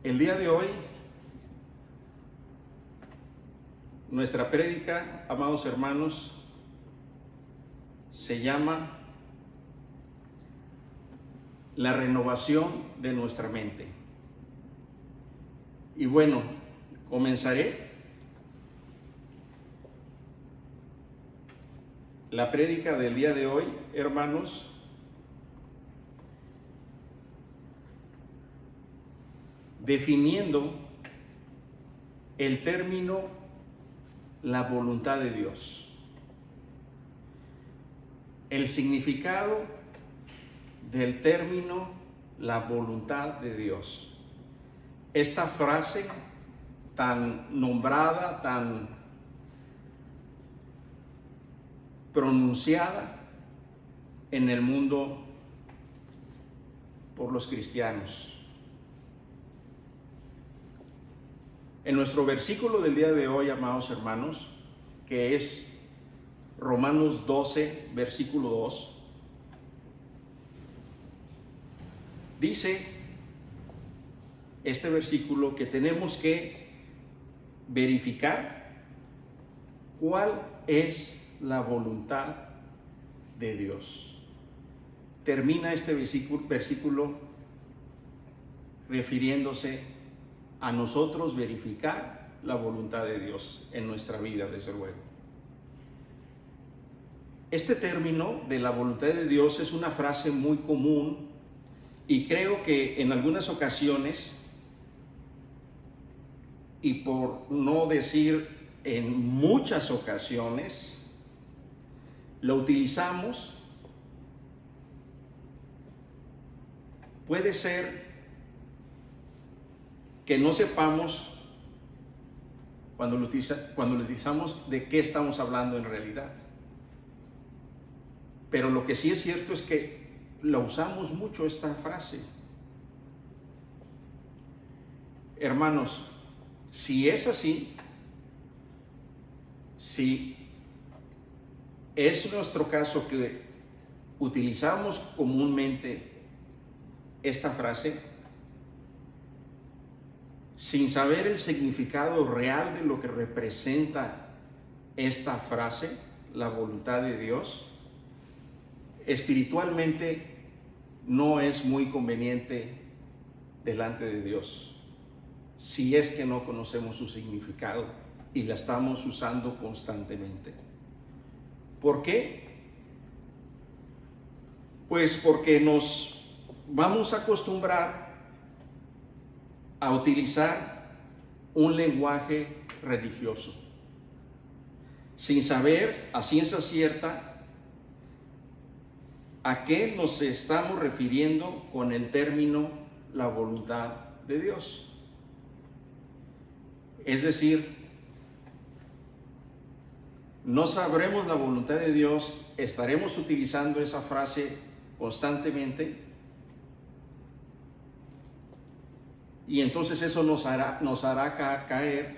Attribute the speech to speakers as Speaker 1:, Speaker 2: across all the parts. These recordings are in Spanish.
Speaker 1: El día de hoy, nuestra prédica, amados hermanos, se llama la renovación de nuestra mente. Y bueno, comenzaré la prédica del día de hoy, hermanos, definiendo el término la voluntad de Dios. El significado del término la voluntad de Dios. Esta frase tan nombrada, tan pronunciada en el mundo por los cristianos. En nuestro versículo del día de hoy, amados hermanos, que es Romanos 12, versículo 2, dice este versículo que tenemos que verificar cuál es la voluntad de Dios. Termina este versículo refiriéndose a nosotros verificar la voluntad de Dios en nuestra vida, desde luego. Este término de la voluntad de Dios es una frase muy común y creo que en algunas ocasiones, y por no decir en muchas ocasiones, lo utilizamos. Puede ser que no sepamos cuando lo utilizamos de qué estamos hablando en realidad. Pero lo que sí es cierto es que la usamos mucho esta frase. Hermanos, si es así, si es nuestro caso que utilizamos comúnmente esta frase, sin saber el significado real de lo que representa esta frase, la voluntad de Dios, espiritualmente no es muy conveniente delante de Dios, si es que no conocemos su significado y la estamos usando constantemente. ¿Por qué? Pues porque nos vamos a acostumbrar a utilizar un lenguaje religioso, sin saber a ciencia cierta a qué nos estamos refiriendo con el término la voluntad de Dios. Es decir, no sabremos la voluntad de Dios, estaremos utilizando esa frase constantemente, y entonces eso nos hará caer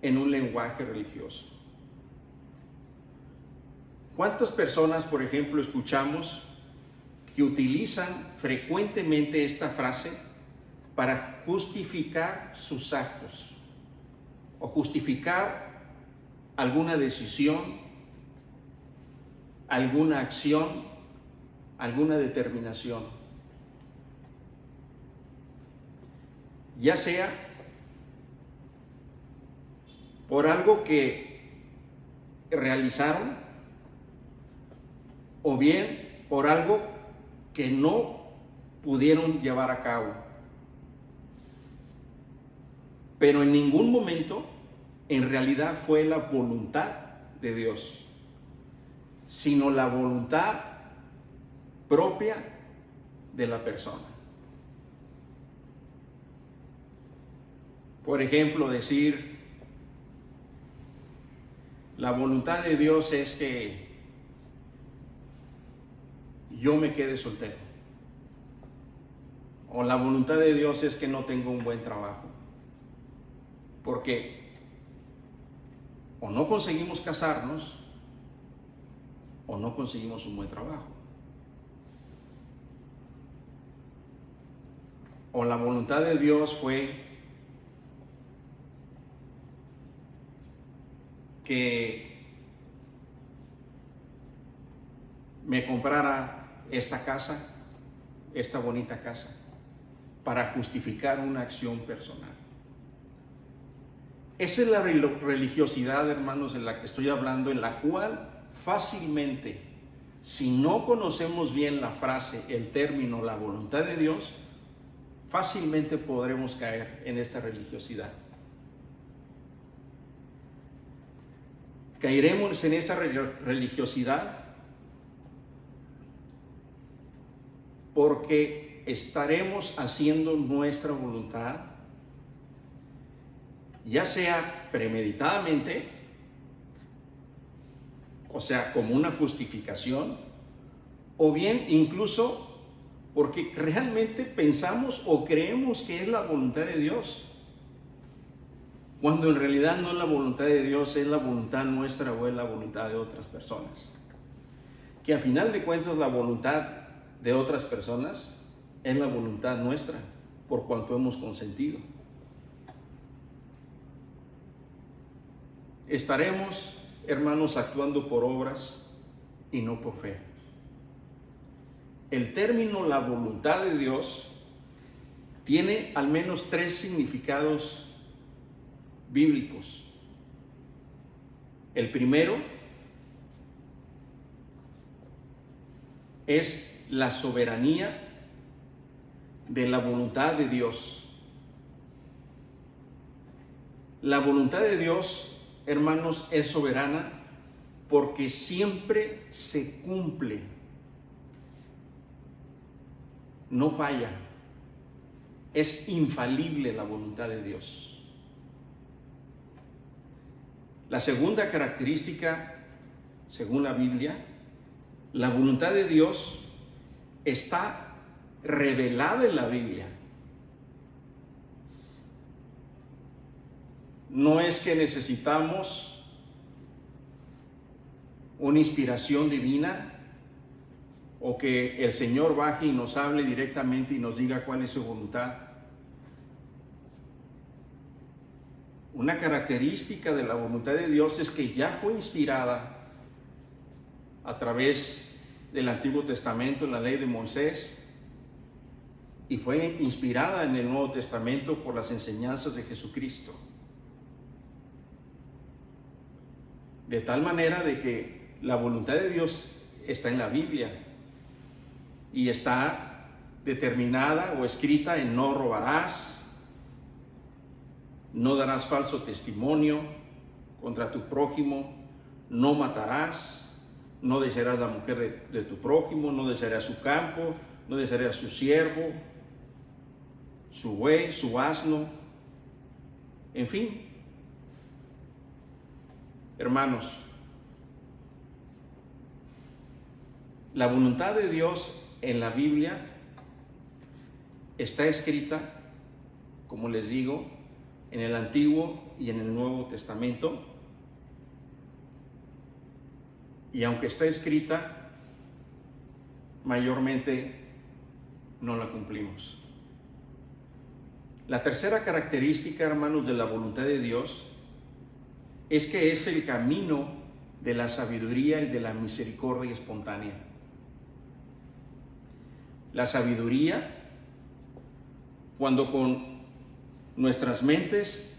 Speaker 1: en un lenguaje religioso. ¿Cuántas personas, por ejemplo, escuchamos que utilizan frecuentemente esta frase para justificar sus actos o justificar alguna decisión, alguna acción, alguna determinación? Ya sea por algo que realizaron o bien por algo que no pudieron llevar a cabo. Pero en ningún momento en realidad fue la voluntad de Dios, sino la voluntad propia de la persona. Por ejemplo, decir, la voluntad de Dios es que yo me quede soltero. O la voluntad de Dios es que no tengo un buen trabajo. Porque o no conseguimos casarnos o no conseguimos un buen trabajo. o la voluntad de Dios fue que me comprara esta casa, esta bonita casa, para justificar una acción personal. Esa es la religiosidad, hermanos, de la que estoy hablando, en la cual fácilmente, si no conocemos bien la frase, el término, la voluntad de Dios, fácilmente podremos caer en esta religiosidad. Caeremos en esta religiosidad porque estaremos haciendo nuestra voluntad, ya sea premeditadamente, o sea, como una justificación, o bien incluso porque realmente pensamos o creemos que es la voluntad de Dios, cuando en realidad no es la voluntad de Dios, es la voluntad nuestra o es la voluntad de otras personas. Que a final de cuentas la voluntad de otras personas es la voluntad nuestra, por cuanto hemos consentido. Estaremos, hermanos, actuando por obras y no por fe. El término la voluntad de Dios tiene al menos 3 significados bíblicos. El primero es la soberanía de la voluntad de Dios. La voluntad de Dios, hermanos, es soberana porque siempre se cumple, no falla, es infalible la voluntad de Dios. La segunda característica, según la Biblia, la voluntad de Dios está revelada en la Biblia. No es que necesitamos una inspiración divina o que el Señor baje y nos hable directamente y nos diga cuál es su voluntad. Una característica de la voluntad de Dios es que ya fue inspirada a través del Antiguo Testamento, en la ley de Moisés, y fue inspirada en el Nuevo Testamento por las enseñanzas de Jesucristo. De tal manera de que la voluntad de Dios está en la Biblia y está determinada o escrita en no robarás, no darás falso testimonio contra tu prójimo, no matarás, no desearás la mujer de tu prójimo, no desearás su campo, no desearás su siervo, su buey, su asno, en fin. Hermanos, la voluntad de Dios en la Biblia está escrita, como les digo, en el Antiguo y en el Nuevo Testamento. Y aunque está escrita, mayormente no la cumplimos. La tercera característica, hermanos, de la voluntad de Dios es que es el camino de la sabiduría y de la misericordia espontánea. La sabiduría, cuando con nuestras mentes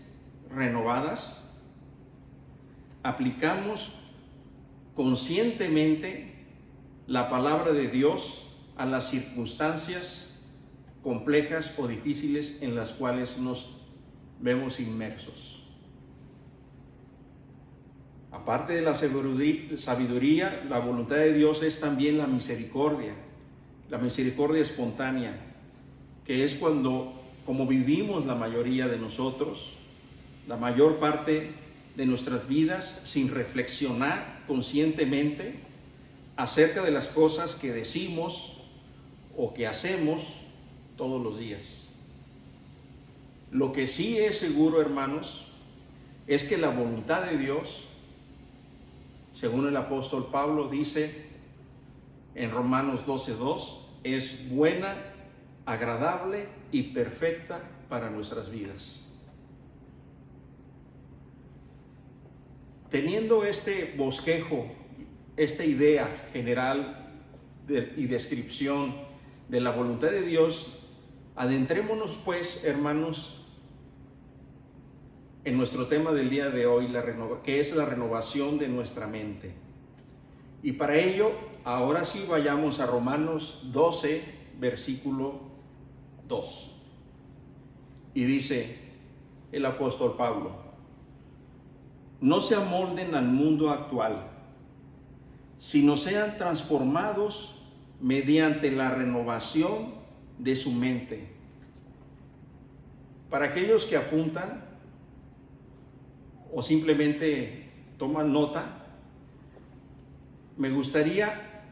Speaker 1: renovadas aplicamos conscientemente la palabra de Dios a las circunstancias complejas o difíciles en las cuales nos vemos inmersos. Aparte de la sabiduría, la voluntad de Dios es también la misericordia espontánea, que es cuando, como vivimos la mayoría de nosotros, la mayor parte de nuestras vidas, sin reflexionar conscientemente acerca de las cosas que decimos o que hacemos todos los días. Lo que sí es seguro, hermanos, es que la voluntad de Dios, según el apóstol Pablo dice en Romanos 12:2, es buena, agradable y perfecta para nuestras vidas. Teniendo este bosquejo, esta idea general y descripción de la voluntad de Dios, adentrémonos pues, hermanos, en nuestro tema del día de hoy, que es la renovación de nuestra mente. Y para ello, ahora sí vayamos a Romanos 12, versículo 2. Y dice el apóstol Pablo: no se amolden al mundo actual, sino sean transformados mediante la renovación de su mente. Para aquellos que apuntan o simplemente toman nota, me gustaría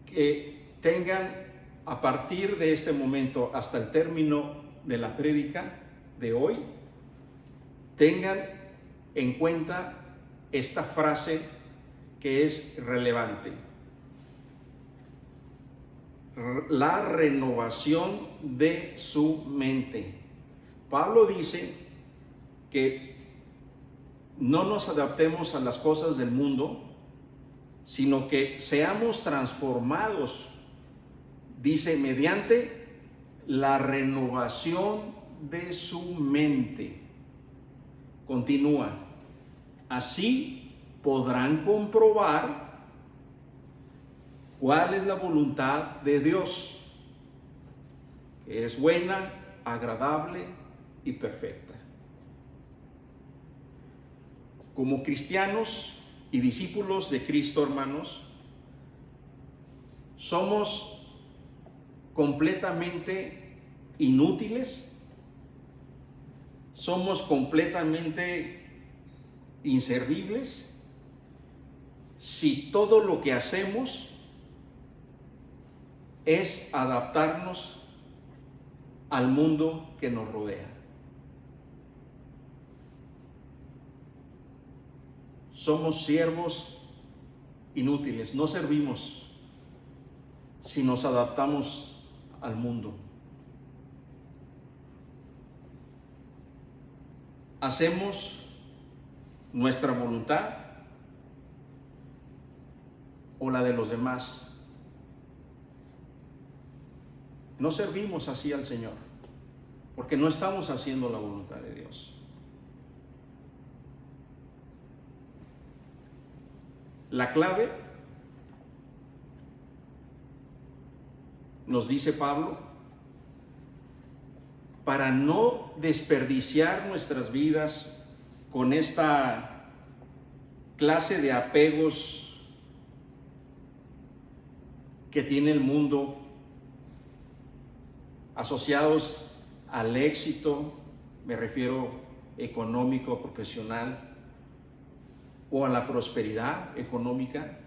Speaker 1: que tengan, a partir de este momento hasta el término de la prédica de hoy, tengan en cuenta esta frase que es relevante: la renovación de su mente. Pablo dice que no nos adaptemos a las cosas del mundo, sino que seamos transformados, dice, mediante la renovación de su mente. Continúa: así podrán comprobar cuál es la voluntad de Dios, que es buena, agradable y perfecta. Como cristianos y discípulos de Cristo, hermanos, somos completamente inútiles, somos completamente inservibles si todo lo que hacemos es adaptarnos al mundo que nos rodea. Somos siervos inútiles, no servimos si nos adaptamos al mundo. Hacemos nuestra voluntad o la de los demás. No servimos así al Señor, porque no estamos haciendo la voluntad de Dios. La clave, nos dice Pablo, para no desperdiciar nuestras vidas con esta clase de apegos que tiene el mundo, asociados al éxito, me refiero económico, profesional, o a la prosperidad económica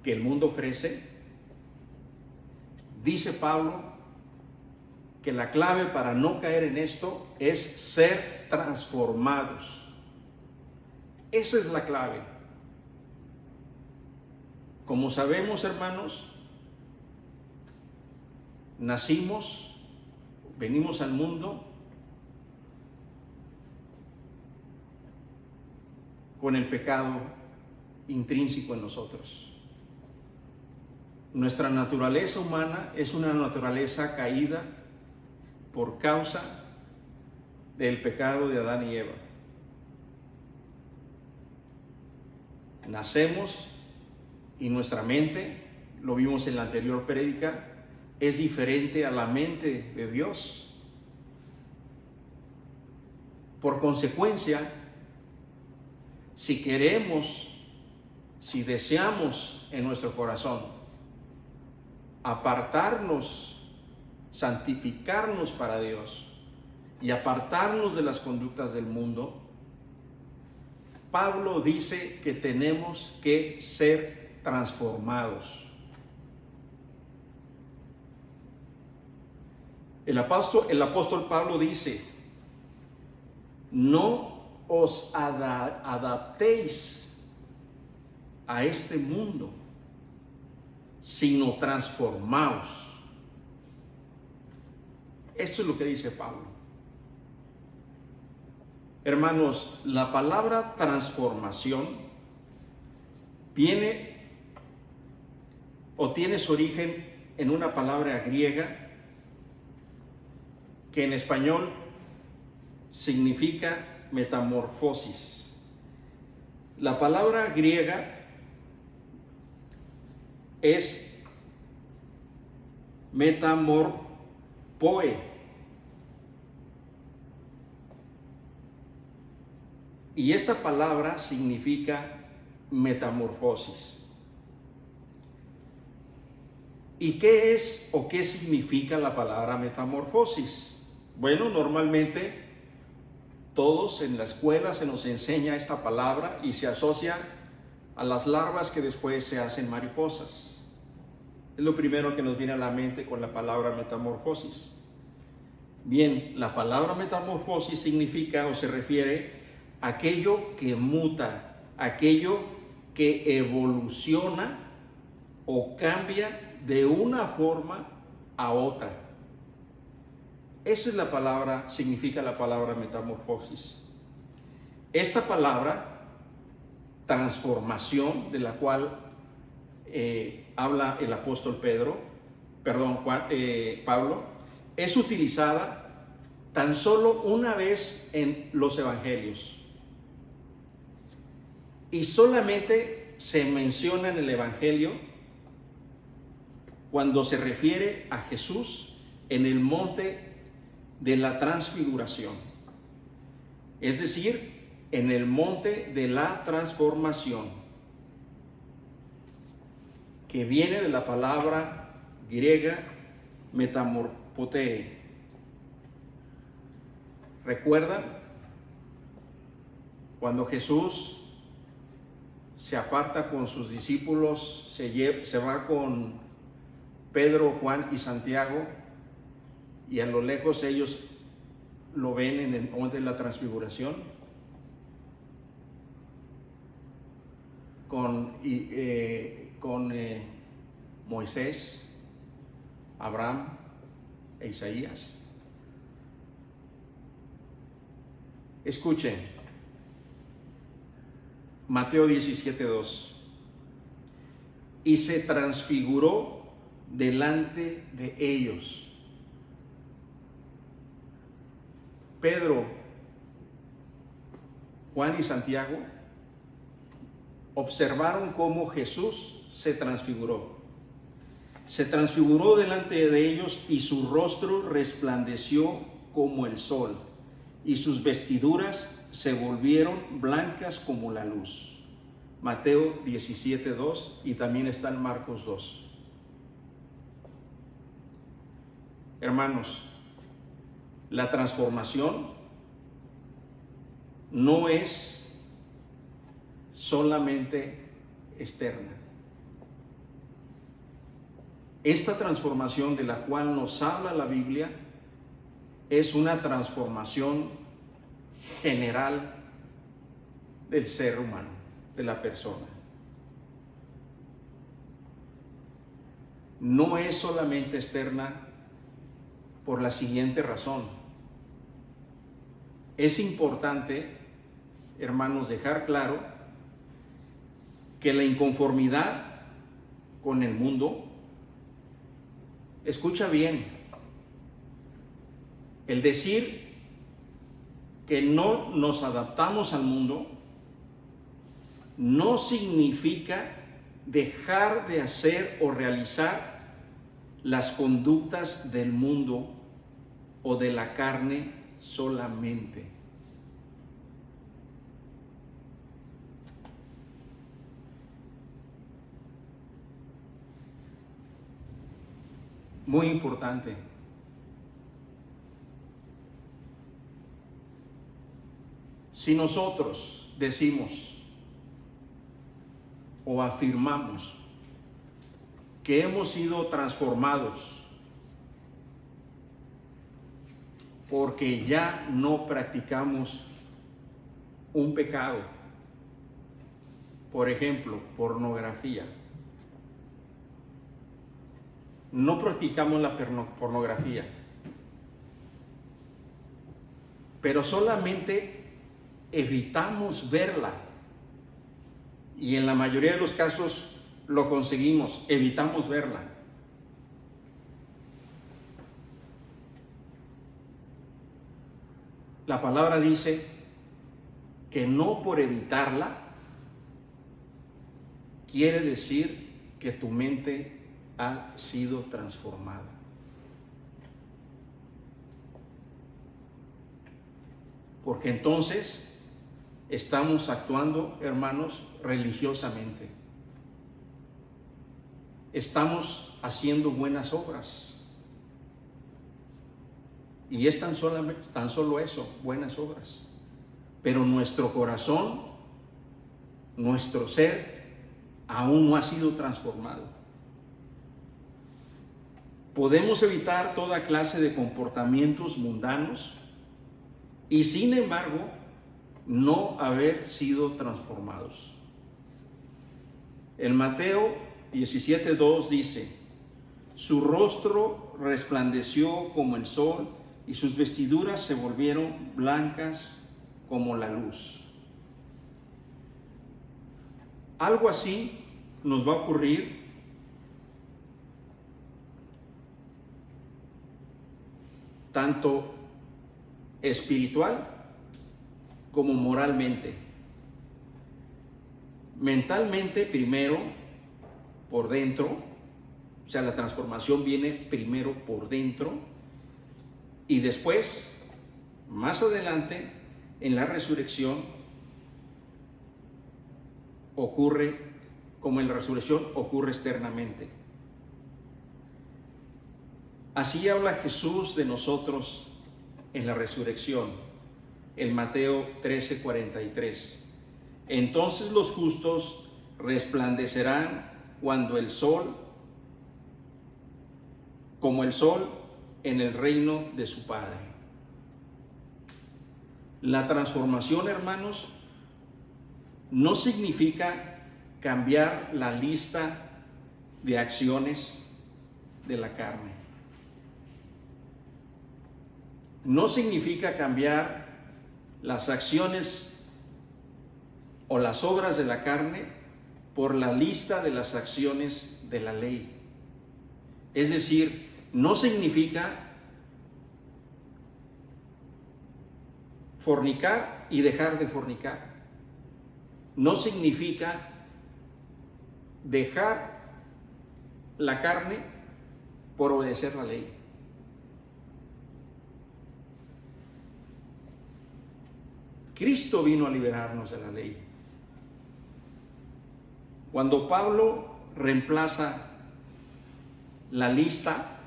Speaker 1: que el mundo ofrece, dice Pablo que la clave para no caer en esto es ser transformados. Esa es la clave. Como sabemos, hermanos, venimos al mundo con el pecado intrínseco en nosotros. Nuestra naturaleza humana es una naturaleza caída por causa del pecado de Adán y Eva. Nacemos y nuestra mente, lo vimos en la anterior prédica, es diferente a la mente de Dios. Por consecuencia, si deseamos en nuestro corazón apartarnos, santificarnos para Dios y apartarnos de las conductas del mundo, Pablo dice que tenemos que ser transformados. El apóstol Pablo dice: no os adaptéis a este mundo, sino transformaos. Esto es lo que dice Pablo. Hermanos, la palabra transformación viene o tiene su origen en una palabra griega que en español significa metamorfosis. La palabra griega es metamorpoe. Y esta palabra significa metamorfosis. ¿Y qué es o qué significa la palabra metamorfosis? Bueno, normalmente todos en la escuela se nos enseña esta palabra y se asocia a las larvas que después se hacen mariposas. Es lo primero que nos viene a la mente con la palabra metamorfosis. Bien, la palabra metamorfosis significa o se refiere a aquello que muta, aquello que evoluciona o cambia de una forma a otra. Esa es la palabra, significa la palabra metamorfosis. Esta palabra, transformación, de la cual habla el apóstol Pablo, es utilizada tan solo una vez en los evangelios. Y solamente se menciona en el evangelio cuando se refiere a Jesús en el monte de la transfiguración, es decir, en el monte de la transformación, que viene de la palabra griega metamorpotee. ¿Recuerdan cuando Jesús se aparta con sus discípulos, se va con Pedro, Juan y Santiago, y a lo lejos ellos lo ven en el monte de la transfiguración con Moisés, Abraham e Isaías? Escuchen, Mateo 17:2. Y se transfiguró delante de ellos. Pedro, Juan y Santiago observaron cómo Jesús se transfiguró. Se transfiguró delante de ellos y su rostro resplandeció como el sol y sus vestiduras se volvieron blancas como la luz. Mateo 17:2 y también está en Marcos 2. Hermanos, la transformación no es solamente externa. Esta transformación de la cual nos habla la Biblia es una transformación general del ser humano, de la persona. No es solamente externa por la siguiente razón. Es importante, hermanos, dejar claro que la inconformidad con el mundo, escucha bien, el decir que no nos adaptamos al mundo no significa dejar de hacer o realizar las conductas del mundo o de la carne solamente. Muy importante. Si nosotros decimos o afirmamos que hemos sido transformados porque ya no practicamos un pecado, por ejemplo, pornografía, no practicamos la pornografía, pero solamente evitamos verla. Y en la mayoría de los casos lo conseguimos, evitamos verla. La palabra dice que no por evitarla quiere decir que tu mente ha sido transformada. Porque entonces estamos actuando, hermanos, religiosamente. Estamos haciendo buenas obras. Y es tan solo eso, buenas obras. Pero nuestro corazón, nuestro ser, aún no ha sido transformado. Podemos evitar toda clase de comportamientos mundanos y sin embargo no haber sido transformados. En Mateo 17:2 dice: su rostro resplandeció como el sol y sus vestiduras se volvieron blancas como la luz. Algo así nos va a ocurrir tanto espiritual como moralmente. Mentalmente primero por dentro, o sea, la transformación viene primero por dentro y después, más adelante, en la resurrección, ocurre externamente. Así habla Jesús de nosotros en la resurrección, en Mateo 13:43. Entonces los justos resplandecerán como el sol en el reino de su Padre. La transformación, hermanos, no significa cambiar la lista de acciones de la carne. No significa cambiar las acciones o las obras de la carne por la lista de las acciones de la ley. Es decir, no significa fornicar y dejar de fornicar. No significa dejar la carne por obedecer la ley. Cristo vino a liberarnos de la ley. Cuando Pablo reemplaza la lista,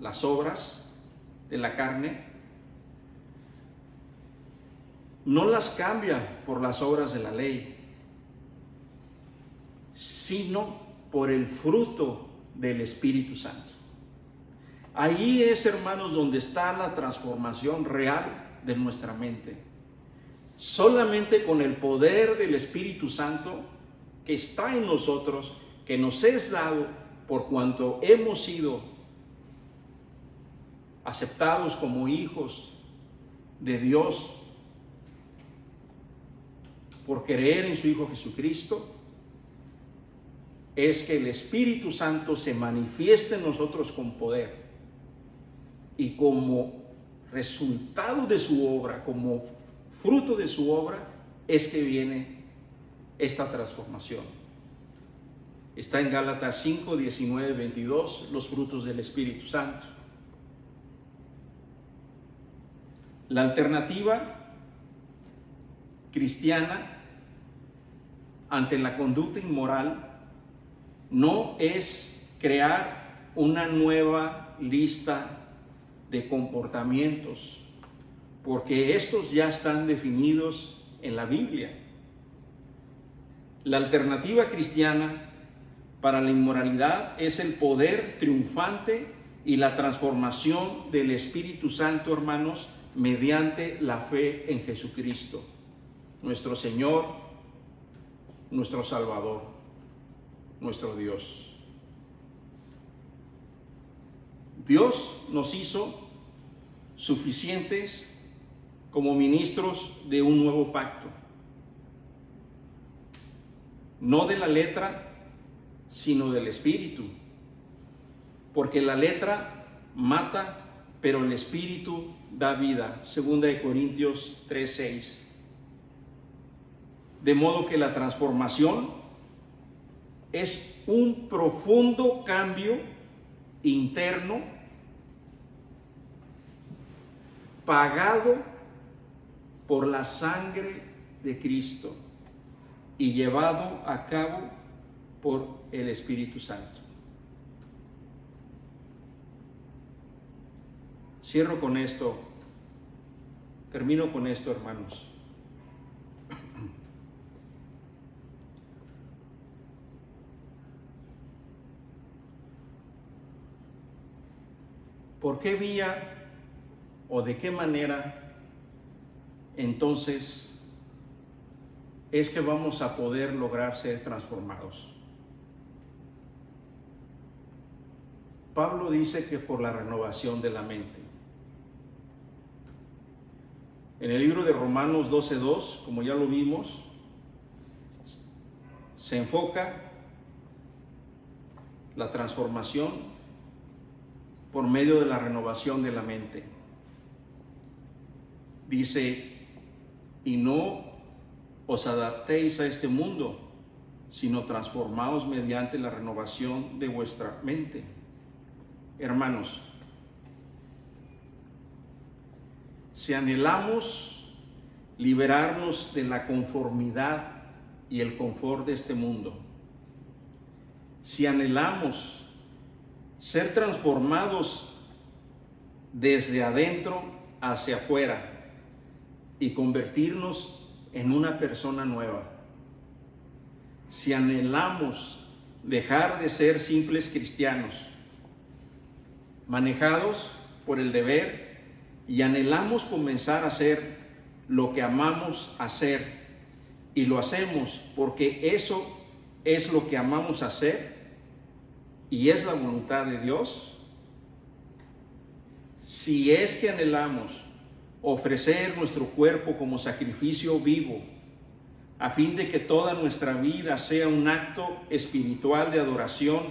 Speaker 1: las obras de la carne, no las cambia por las obras de la ley, sino por el fruto del Espíritu Santo. Ahí es, hermanos, donde está la transformación real de nuestra mente. Solamente con el poder del Espíritu Santo que está en nosotros, que nos es dado por cuanto hemos sido aceptados como hijos de Dios por creer en su Hijo Jesucristo, es que el Espíritu Santo se manifieste en nosotros con poder y como resultado de su obra, como fruto de su obra, es que viene esta transformación. Está en Gálatas 5, 19, 22, los frutos del Espíritu Santo. La alternativa cristiana ante la conducta inmoral no es crear una nueva lista de comportamientos, porque estos ya están definidos en la Biblia. La alternativa cristiana para la inmoralidad es el poder triunfante y la transformación del Espíritu Santo, hermanos, mediante la fe en Jesucristo, nuestro Señor, nuestro Salvador, nuestro Dios. Dios nos hizo suficientes como ministros de un nuevo pacto. No de la letra, sino del Espíritu. Porque la letra mata, pero el Espíritu da vida. 2 Corintios 3:6. De modo que la transformación es un profundo cambio interno pagado por la sangre de Cristo y llevado a cabo por el Espíritu Santo. Cierro con esto, termino con esto, hermanos. ¿Por qué vía o de qué manera entonces es que vamos a poder lograr ser transformados? Pablo dice que por la renovación de la mente. En el libro de Romanos 12:2, como ya lo vimos, se enfoca la transformación por medio de la renovación de la mente. Dice, y no os adaptéis a este mundo, sino transformaos mediante la renovación de vuestra mente. Hermanos, si anhelamos liberarnos de la conformidad y el confort de este mundo, si anhelamos ser transformados desde adentro hacia afuera y convertirnos en una persona nueva, si anhelamos dejar de ser simples cristianos, manejados por el deber, y anhelamos comenzar a hacer lo que amamos hacer, y lo hacemos porque eso es lo que amamos hacer y es la voluntad de Dios. Si es que anhelamos ofrecer nuestro cuerpo como sacrificio vivo, a fin de que toda nuestra vida sea un acto espiritual de adoración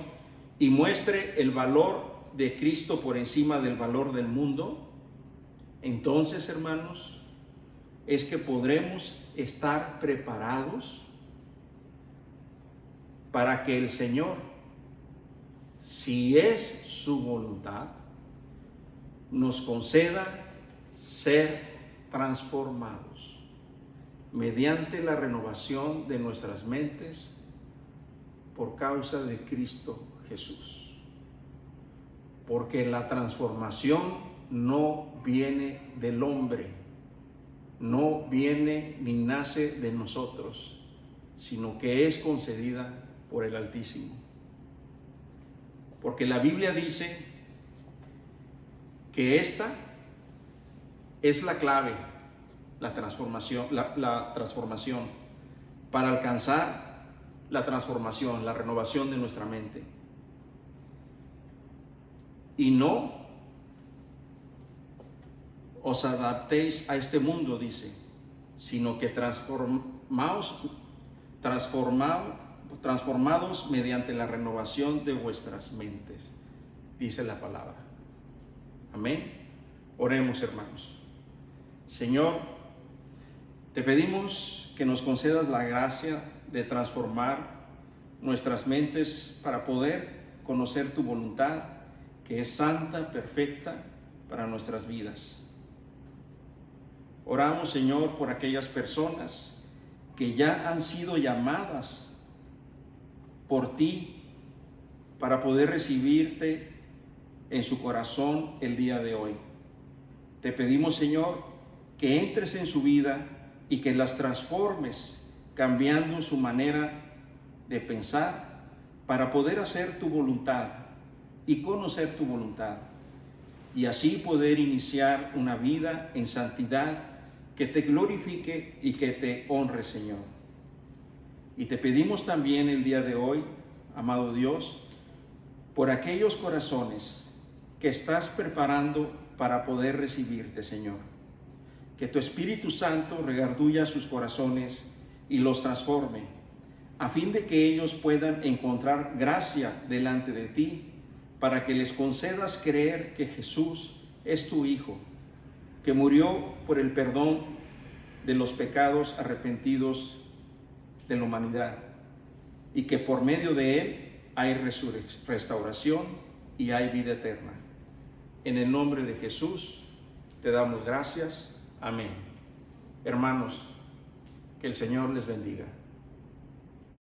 Speaker 1: y muestre el valor de Cristo por encima del valor del mundo, entonces, hermanos, es que podremos estar preparados para que el Señor, si es su voluntad, nos conceda ser transformados mediante la renovación de nuestras mentes por causa de Cristo Jesús. Porque la transformación no viene del hombre, no viene ni nace de nosotros, sino que es concedida por el Altísimo. Porque la Biblia dice que esta es la clave, la transformación para alcanzar la transformación, la renovación de nuestra mente. Y no os adaptéis a este mundo, dice, sino que transformados mediante la renovación de vuestras mentes, dice la palabra. Amén. Oremos, hermanos. Señor, te pedimos que nos concedas la gracia de transformar nuestras mentes para poder conocer tu voluntad, que es santa, perfecta para nuestras vidas. Oramos, Señor, por aquellas personas que ya han sido llamadas por ti para poder recibirte en su corazón el día de hoy. Te pedimos, Señor, que entres en su vida y que las transformes, cambiando su manera de pensar para poder hacer tu voluntad y conocer tu voluntad, y así poder iniciar una vida en santidad que te glorifique y que te honre, Señor. Y te pedimos también el día de hoy, amado Dios, por aquellos corazones que estás preparando para poder recibirte, Señor. que tu Espíritu Santo redarguya sus corazones y los transforme, a fin de que ellos puedan encontrar gracia delante de ti, para que les concedas creer que Jesús es tu Hijo, que murió por el perdón de los pecados arrepentidos de la humanidad, y que por medio de Él hay restauración y hay vida eterna. En el nombre de Jesús te damos gracias. Amén. Hermanos, que el Señor les bendiga.